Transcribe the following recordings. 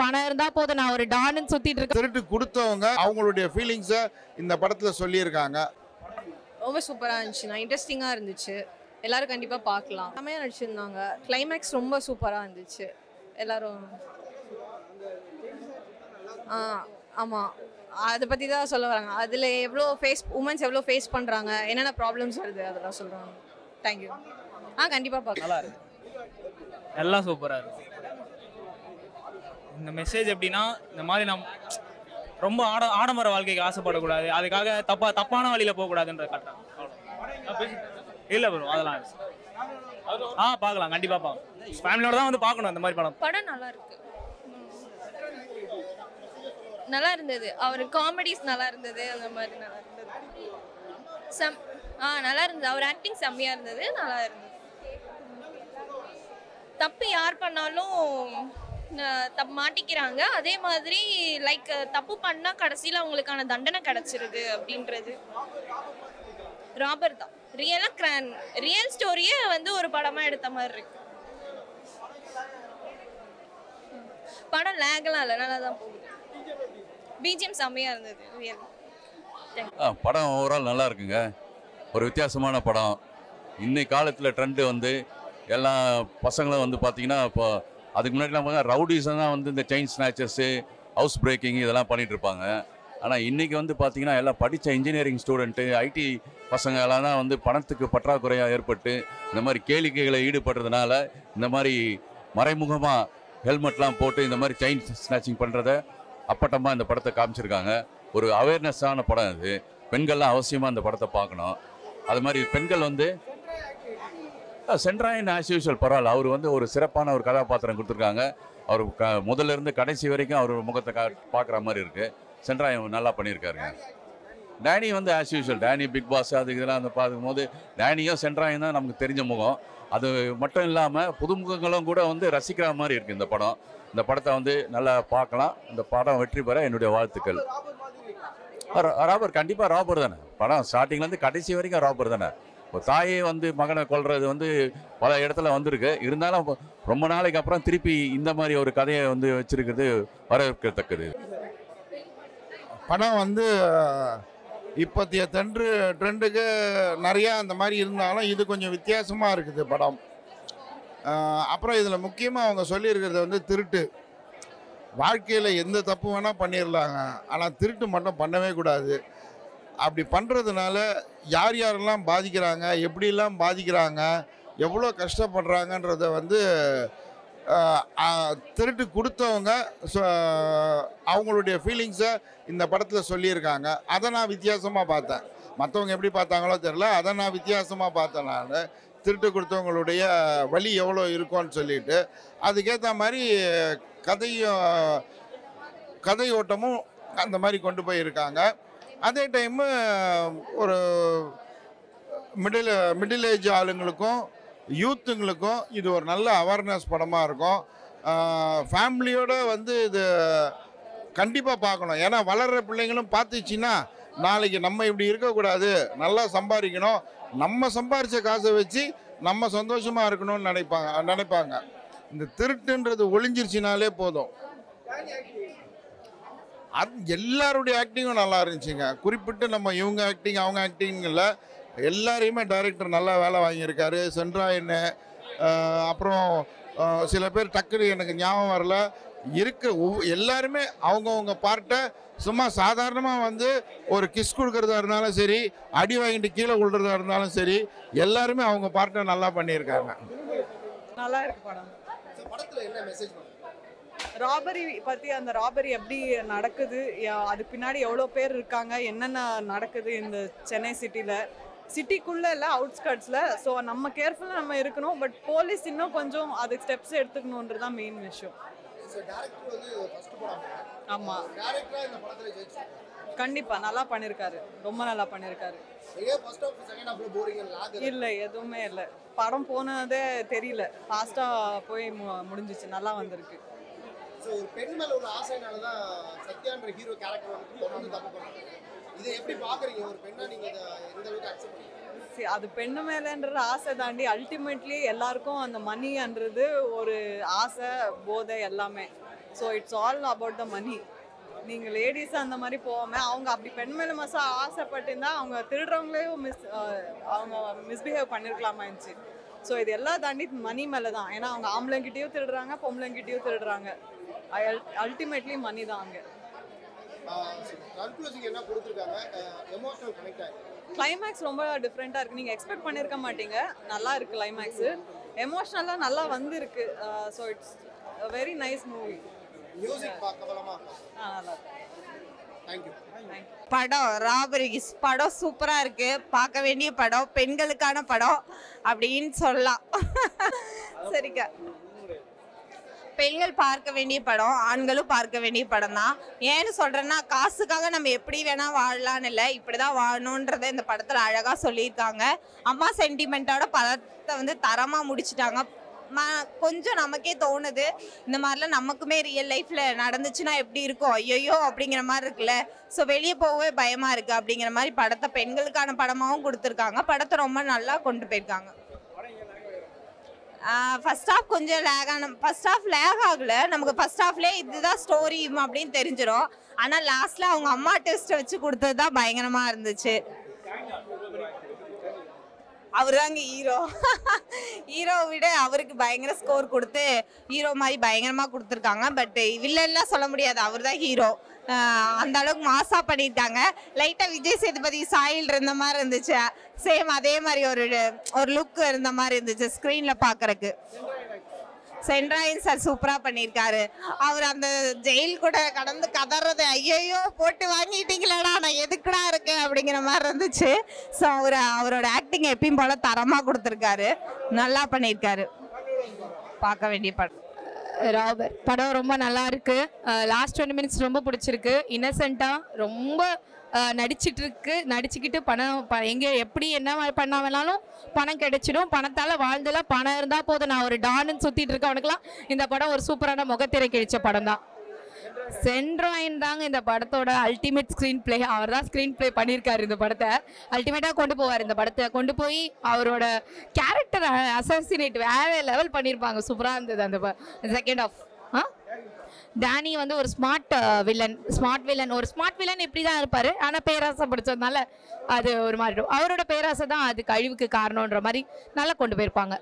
பணம் இருந்தா போதும் நான் ஒரு டான்னு சுத்திட்டு இருக்கேன். திருட்டு கொடுத்தவங்க அவங்களுடைய ஃபீலிங்ஸை இந்த படத்தில் சொல்லியிருக்காங்க. ரொம்ப சூப்பராக இருந்துச்சு, நான் இன்ட்ரெஸ்டிங்காக இருந்துச்சு. எல்லாரும் கண்டிப்பாக பார்க்கலாம். செம்மையாக நடிச்சிருந்தாங்க. கிளைமேக்ஸ் ரொம்ப சூப்பராக இருந்துச்சு. எல்லாரும் ஆமாம், அதை பற்றி தான் சொல்ல வராங்க. அதில் எவ்வளோ உமன்ஸ் எவ்வளோ ஃபேஸ் பண்ணுறாங்க, என்னென்ன ப்ராப்ளம்ஸ் வருது அதெல்லாம் சொல்கிறாங்க. தேங்க்யூ. கண்டிப்பாக பார்க்கலாம். நல்லா இருக்கு, எல்லாம் சூப்பராக இருக்கு. இந்த மெசேஜ் எப்படின்னா, இந்த மாதிரி ரொம்ப ஆடம்பர வாழ்க்கைக்கு ஆசைப்படக்கூடாது, அதுக்காக தப்பான வழியில் போகக்கூடாதுன்ற காட்டுறாங்க. இல்லை ப்ரோ, அதெல்லாம் பார்க்கலாம், கண்டிப்பாக பார்க்கலாம். ஃபேமிலியோட தான் வந்து பார்க்கணும் இந்த மாதிரி படம். படம் நல்லா இருக்கு, நல்லா இருந்தது. அவர் காமெடிஸ் நல்லா இருந்தது, அந்த மாதிரி நல்லா இருந்தது. நல்லா இருந்தது. அவர் ஆக்டிங் செம்மையாக இருந்தது, நல்லா இருந்தது. தப்பு யார் பண்ணாலும் மாட்டிக்கிறாங்க. அதே மாதிரி லைக் தப்பு பண்ணால் கடைசியில் அவங்களுக்கான தண்டனை கிடைச்சிருது அப்படின்றது. ராபர் தான் ரியல் ஸ்டோரியை வந்து ஒரு படமாக எடுத்த மாதிரி இருக்கு. படம் லேகெல்லாம் இல்லை, நல்லா தான் போகுது. பிஜிஎம் செம்மையாக இருந்தது. படம் ஓவரால் நல்லா இருக்குங்க. ஒரு வித்தியாசமான படம். இன்னைக்கு காலத்தில் ட்ரெண்டு வந்து எல்லா பசங்களும் வந்து பார்த்திங்கன்னா, இப்போ அதுக்கு முன்னாடிலாம் பார்த்தா ரவுடிஸை தான் வந்து இந்த செயின் ஸ்நாச்சர்ஸு, ஹவுஸ் பிரேக்கிங் இதெல்லாம் பண்ணிகிட்டு இருப்பாங்க. ஆனால் இன்றைக்கி வந்து பார்த்திங்கன்னா எல்லாம் படித்த இன்ஜினியரிங் ஸ்டூடெண்ட்டு, ஐடி பசங்க எல்லாம் தான் வந்து பணத்துக்கு பற்றாக்குறையாக ஏற்பட்டு இந்த மாதிரி கேளிக்கைகளை ஈடுபடுறதுனால இந்த மாதிரி மறைமுகமாக ஹெல்மெட்லாம் போட்டு இந்த மாதிரி செயின் ஸ்நாச்சிங் பண்ணுறத அப்பட்டமாக இந்த படத்தை காமிச்சிருக்காங்க. ஒரு அவேர்னஸான படம் இது. பெண்கள்லாம் அவசியமாக இந்த படத்தை பார்க்கணும். அது மாதிரி பெண்கள் வந்து சென்ட்ராயன் ஆஸ் யூஷுவல் பரவாயில்ல. அவர் வந்து ஒரு சிறப்பான ஒரு கதாபாத்திரம் கொடுத்துருக்காங்க. அவர் முதல்ல இருந்து கடைசி வரைக்கும் அவர் முகத்தை பார்க்குற மாதிரி இருக்குது. சென்ட்ராயன் நல்லா பண்ணியிருக்காருங்க. டேனி வந்து as usual, Danny Bigg Boss அது இதெல்லாம் வந்து பார்க்கும்போது டேனியும் சென்ட்ராயன் தான் நமக்கு தெரிஞ்ச முகம். அது மட்டும் இல்லாமல் புதுமுகங்களும் கூட வந்து ரசிக்கிற மாதிரி இருக்குது இந்த படம். இந்த படத்தை வந்து நல்லா பார்க்கலாம். இந்த படம் வெற்றி பெற என்னுடைய வாழ்த்துக்கள். ராபர் கண்டிப்பாக ராபர் தானே. படம் ஸ்டார்டிங்லேருந்து கடைசி வரைக்கும் ராபர் தானே. இப்போ தாயே வந்து மகனை கொல்றது வந்து பல இடத்துல வந்திருக்கு. இருந்தாலும் ரொம்ப நாளைக்கு அப்புறம் திருப்பி இந்த மாதிரி ஒரு கதையை வந்து வச்சிருக்கிறது வரவேற்கத்தக்கது. படம் வந்து இப்போத்திய ட்ரெண்டுக்கு நிறையா அந்த மாதிரி இருந்தாலும் இது கொஞ்சம் வித்தியாசமாக இருக்குது படம். அப்புறம் இதில் முக்கியமாக அவங்க சொல்லியிருக்கிறது வந்து திருட்டு. வாழ்க்கையில் எந்த தப்பு வேணால் பண்ணிடலாங்க, ஆனால் திருட்டு மட்டும் பண்ணவே கூடாது. அப்படி பண்ணுறதுனால யார் யாரெல்லாம் பாதிக்கிறாங்க, எப்படிலாம் பாதிக்கிறாங்க, எவ்வளோ கஷ்டப்படுறாங்கன்றத வந்து திருட்டு கொடுத்தவங்க அவங்களுடைய ஃபீலிங்ஸை இந்த படத்தில் சொல்லியிருக்காங்க. அதை நான் வித்தியாசமாக பார்த்தேன். மற்றவங்க எப்படி பார்த்தாங்களோ தெரில, அதை நான் வித்தியாசமாக பார்த்தேன். நான் திருட்டு கொடுத்தவங்களுடைய வலி எவ்வளோ இருக்கும்னு சொல்லிட்டு அதுக்கேற்ற மாதிரி கதையோட்டமும் அந்த மாதிரி கொண்டு போயிருக்காங்க. அதே டைமு ஒரு மிடில் ஏஜ் ஆளுங்களுக்கும் யூத்துங்களுக்கும் இது ஒரு நல்ல அவேர்னஸ் படமாக இருக்கும். ஃபேமிலியோடு வந்து இது கண்டிப்பாக பார்க்கணும். ஏன்னா வளர்கிற பிள்ளைங்களும் பார்த்துச்சின்னா நாளைக்கு நம்ம இப்படி இருக்கக்கூடாது, நல்லா சம்பாதிக்கணும், நம்ம சம்பாரித்த காசை வச்சு நம்ம சந்தோஷமாக இருக்கணும்னு நினைப்பாங்க. இந்த திருட்டுன்றது ஒளிஞ்சிருச்சினாலே போதும். அது எல்லாருடைய ஆக்டிங்கும் நல்லா இருந்துச்சுங்க. குறிப்பிட்டு நம்ம இவங்க ஆக்டிங் அவங்க ஆக்டிங் இல்லை, எல்லாரையுமே டைரக்டர் நல்லா வேலை வாங்கியிருக்காரு. சென்ட்ராயன்னு அப்புறம் சில பேர் டக்குனு எனக்கு ஞாபகம் வரல, எல்லாருமே அவங்கவுங்க பார்ட்டை சும்மா சாதாரணமாக வந்து ஒரு கிஸ் கொடுக்குறதா இருந்தாலும் சரி, அடி வாங்கிட்டு கீழே விழுறதா இருந்தாலும் சரி, எல்லாருமே அவங்க பார்ட்டை நல்லா பண்ணியிருக்காங்க. நல்லா இருக்கு படம். படத்தில் என்ன மெசேஜ்? ராபரி பற்றி, அந்த ராபரி எப்படி நடக்குது, அதுக்கு பின்னாடி எவ்வளோ பேர் இருக்காங்க, என்னென்ன நடக்குது இந்த சென்னை சிட்டிக்குள்ளே இல்லை, அவுட்ஸ்கர்ட்ஸில். ஸோ நம்ம கேர்ஃபுல்லாக நம்ம இருக்கணும். பட் போலீஸ் இன்னும் கொஞ்சம் அதுக்கு ஸ்டெப்ஸ் எடுத்துக்கணுன்றது தான் மெயின் விஷயம். ஆமாம், கண்டிப்பாக நல்லா பண்ணியிருக்காரு, ரொம்ப நல்லா பண்ணியிருக்காரு. இல்லை, எதுவுமே இல்லை. படம் போனதே தெரியல, ஃபாஸ்ட்டாக போய் முடிஞ்சிச்சு, நல்லா வந்திருக்கு. ஒரு பெண் மேல ஒரு ஆசைனால தான் சத்யான்ற ஹீரோ கேரக்டர் வந்து தொடர்ந்து தப்பு பண்றாங்க. இதை எப்படி பாக்குறீங்க? ஒரு பெண்ணா நீங்க இத எந்த அளவுக்கு அக்செப்ட் பண்றீங்க? அது பெண்ணு மேலன்றது ஆசை தாண்டி அல்டிமேட்லி எல்லாருக்கும் அந்த மணின்றது ஒரு ஆசை, போதை எல்லாமே. So it's all about the money. நீங்கள் லேடிஸ் அந்த மாதிரி போகாமல் அவங்க அப்படி பெண் மேலே மசாக ஆசைப்பட்டிருந்தா அவங்க திருடுறவங்களே அவங்க மிஸ்பிஹேவ் பண்ணியிருக்கலாமா இருந்துச்சு. ஸோ இது எல்லாம் தாண்டி மணி மேலே தான். ஏன்னா அவங்க ஆம்பளைங்கிட்டையும் திருடுறாங்க, பொம்பளைங்கிட்டையும் திருடுறாங்க. அல்டிமேட்லி மணி தான் அங்கே. கன்க்ளூசிங் என்ன கொடுத்துருக்காங்க? எமோஷனல் கனெக்ட் ஆகிருக்கு. கிளைமேக்ஸ் ரொம்ப டிஃப்ரெண்ட்டாக இருக்குது. நீங்கள் எக்ஸ்பெக்ட் பண்ணியிருக்க மாட்டீங்க. நல்லா இருக்குது கிளைமேக்ஸு. எமோஷ்னலாக நல்லா வந்திருக்கு. So it's a very nice movie. Music பார்க்கலாமா? நல்லா தேங்க்யூ. படம் ராபரிஸ் படம் சூப்பராக இருக்குது. பார்க்க வேண்டிய படம், பெண்களுக்கான படம் அப்படின்னு சொல்லலாம். சரிக்கா, பெண்கள் பார்க்க வேண்டிய படம், ஆண்களும் பார்க்க வேண்டிய படம் தான். ஏன்னு சொல்கிறேன்னா, காசுக்காக நம்ம எப்படி வேணால் வாழலான்னு இல்லை, இப்படி தான் வாழணுன்றதை இந்த படத்தில் அழகாக சொல்லியிருக்காங்க. அம்மா சென்டிமெண்ட்டோட படத்தை வந்து தரமாக முடிச்சிட்டாங்க. கொஞ்சம் நமக்கே தோணுது, இந்த மாதிரிலாம் நமக்குமே ரியல் லைஃப்பில் நடந்துச்சுன்னா எப்படி இருக்கும், ஐயோ அப்படிங்கிற மாதிரி இருக்குல்ல. ஸோ வெளியே போகவே பயமாக இருக்குது அப்படிங்கிற மாதிரி படத்தை பெண்களுக்கான படமாகவும் கொடுத்துருக்காங்க. படத்தை ரொம்ப நல்லா கொண்டு போயிருக்காங்க. ஃபர்ஸ்ட் ஹாஃப் கொஞ்சம் ஃபர்ஸ்ட் ஹாஃப் லேக் ஆகலை. நமக்கு ஃபர்ஸ்ட் ஹாஃப்லேயே இதுதான் ஸ்டோரி அப்படின்னு தெரிஞ்சிடும். ஆனால் லாஸ்ட்டில் அவங்க அம்மா டெஸ்ட்டை வச்சு கொடுத்தது தான் பயங்கரமாக இருந்துச்சு. அவர் தாங்க ஹீரோ. ஹீரோவை விட அவருக்கு பயங்கர ஸ்கோர் கொடுத்து ஹீரோ மாதிரி பயங்கரமாக கொடுத்துருக்காங்க. பட் வில்லன்லாம் சொல்ல முடியாது, அவர் தான் ஹீரோ. அந்த அளவுக்கு மாசா பண்ணியிருக்காங்க. லைட்டாக விஜய் சேதுபதி சாயில் இருந்த மாதிரி இருந்துச்சு. சேம் அதே மாதிரி ஒரு லுக் இருந்த மாதிரி இருந்துச்சு ஸ்க்ரீனில் பார்க்குறக்கு. சென்ட்ராயன் சார் சூப்பராக பண்ணியிருக்காரு. அவர் அந்த ஜெயில் கூட கடந்து கதறது, ஐயோ போட்டு வாங்கிட்டீங்களா, நான் எதுக்குடா இருக்கேன் அப்படிங்கிற மாதிரி இருந்துச்சு. ஸோ அவரோட ஆக்டிங் எப்பயும் போல தரமாக கொடுத்துருக்காரு, நல்லா பண்ணியிருக்காரு. பார்க்க வேண்டிய படம் ராபர். படம் ரொம்ப நல்லா இருக்கு. லாஸ்ட் 20 மினிட்ஸ் ரொம்ப பிடிச்சிருக்கு. இன்னசென்ட்டாக ரொம்ப நடிச்சுக்கிட்டு பணம் எங்கே எப்படி என்ன பண்ண வேணாலும் பணம் கிடைச்சிடும். பணத்தால் வாழ்ந்தெல்லாம் பணம் இருந்தால் போதும், நான் ஒரு டான்னு சுற்றிட்டு இருக்கவனுக்குலாம் இந்த படம் ஒரு சூப்பரான முகத்திரை கிழிச்ச படம் தான். சென்ட்ராயன் தாங்க இந்த படத்தோட அல்டிமேட் ஸ்க்ரீன் பிளே. அவர் தான் ஸ்க்ரீன் பிளே பண்ணியிருக்காரு. இந்த படத்தை அல்டிமேட்டாக கொண்டு போவார். இந்த படத்தை கொண்டு போய் அவரோட கேரக்டர் அசாசினேட் வேறு லெவல் பண்ணியிருப்பாங்க. சூப்பராக இருந்தது அந்த செகண்ட் ஆஃப். டேனி வந்து ஒரு ஸ்மார்ட் வில்லன். ஒரு ஸ்மார்ட் வில்லன் இப்படி தான் இருப்பார். ஆனால் பேராசை பிடிச்சதுனால அது ஒரு மாதிரி அவரோட பேராசை தான் அது கழிவுக்கு காரணன்ற மாதிரி நல்லா கொண்டு போயிருப்பாங்க.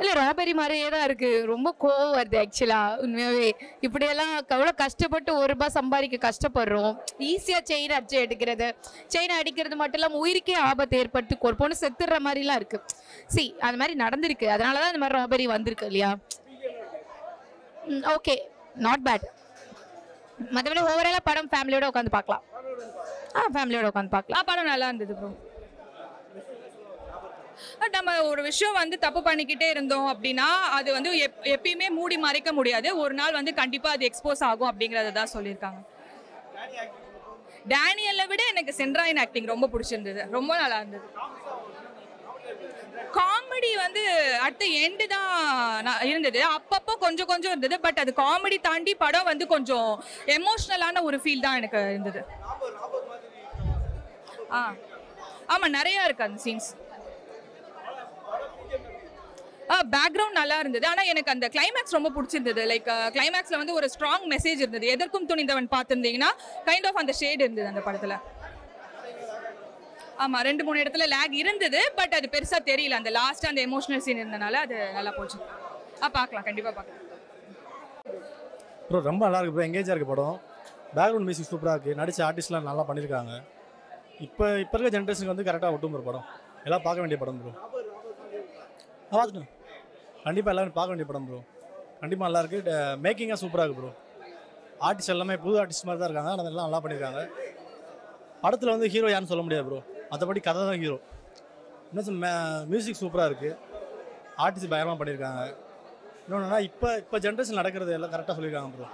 இல்லை, ராபரி மாதிரியே தான் இருக்குது. ரொம்ப கோவம் வருது ஆக்சுவலாக. உண்மையாகவே இப்படியெல்லாம் எவ்வளோ கஷ்டப்பட்டு ₹1 சம்பாதிக்க கஷ்டப்படுறோம். ஈஸியாக செயின் அடிக்கிறது மட்டும் இல்லாமல் உயிருக்கே ஆபத்து ஏற்பட்டு ஒரு பொண்ணு செத்துடுற மாதிரிலாம் இருக்குது. அந்த மாதிரி நடந்திருக்கு. அதனால தான் இந்த மாதிரி ராபரி வந்திருக்கு இல்லையா. Okay, not bad. மற்றபடி ஓவராலாக படம் ஃபேமிலியோட உட்காந்து பார்க்கலாம். ஃபேமிலியோட உட்காந்து பார்க்கலாம். படம் நல்லா இருந்தது ப்ரோ. நம்ம ஒரு விஷயம் வந்து தப்பு பண்ணிக்கிட்டே இருந்தோம் அப்படின்னா அது வந்து எப்பயுமே மூடி மறைக்க முடியாது. ஒரு நாள் வந்து கண்டிப்பாக அது எக்ஸ்போஸ் ஆகும் அப்படிங்கிறத தான் சொல்லியிருக்காங்க. டேனியலை விட எனக்கு சென்ட்ராயன் ஆக்டிங் ரொம்ப பிடிச்சிருந்தது, ரொம்ப நல்லா இருந்தது. காமெடி வந்து அடுத்த எண்டு தான் இருந்தது. அப்பப்போ கொஞ்சம் இருந்தது. பட் அது காமெடி தாண்டி படம் வந்து கொஞ்சம் எமோஷ்னலான ஒரு ஃபீல் தான் எனக்கு இருந்தது. ஆமாம், நிறையா இருக்குது அந்த சீன்ஸ். பேக்ரவுண்ட் நல்லா இருந்தது. ஆனால் எனக்கு அந்த கிளைமேக்ஸ் ரொம்ப பிடிச்சிருந்தது. லைக் கிளைமேக்ஸில் வந்து ஒரு ஸ்ட்ராங் மெசேஜ் இருந்தது. எதற்கும் துணிந்தவன் பார்த்துருந்தீங்கன்னா கைண்ட் ஆஃப் அந்த ஷேட் இருந்தது அந்த படத்தில். ஆமாம், 2-3 இடத்துல லேக் இருந்தது. பட் அது பெருசாக தெரியல. அந்த லாஸ்ட்டாக அந்த எமோஷனல் சீன் இருந்தனால அது நல்லா போச்சு. பார்க்கலாம், கண்டிப்பாக பார்க்கலாம் ப்ரோ. ரொம்ப நல்லா இருக்குது ப்ரோ, எங்கேஜாக இருக்குது படம். பேக்ரவுண்ட் மியூசிக் சூப்பராக இருக்குது. நடித்த ஆர்டிஸ்ட்லாம் நல்லா பண்ணியிருக்காங்க. இப்போ இருக்க ஜென்ரேஷனுக்கு வந்து கரெக்டாக ஒட்டும் ப்ரோ படம். எல்லாம் பார்க்க வேண்டிய படம் ப்ரோ. பார்த்துட்டேன், கண்டிப்பாக எல்லோரும் பார்க்க வேண்டிய படம் ப்ரோ. கண்டிப்பாக நல்லா இருக்குது. மேக்கிங்காக சூப்பராக இருக்குது ப்ரோ. ஆர்டிஸ்ட் எல்லாமே புது ஆர்டிஸ்ட் மாதிரி தான் இருக்காங்க. ஆனால் எல்லாம் நல்லா பண்ணியிருக்காங்க. படத்தில் வந்து ஹீரோ யாருன்னு சொல்ல முடியாது ப்ரோ, மற்றபடி கதை தான் ஹீரோ. இன்னும் மியூசிக் சூப்பராக இருக்குது. ஆர்டிஸ்ட் பயங்கரமாக பண்ணியிருக்காங்க. இன்னொன்னா இப்போ ஜென்ரேஷன் நடக்கிறது எல்லாம் கரெக்டாக சொல்லியிருக்காங்க ப்ரோ.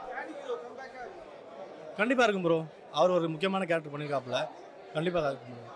கண்டிப்பாக இருக்கும் ப்ரோ. அவர் ஒரு முக்கியமான கேரக்டர் பண்ணியிருக்காப்புல. கண்டிப்பாக இருக்கும் ப்ரோ.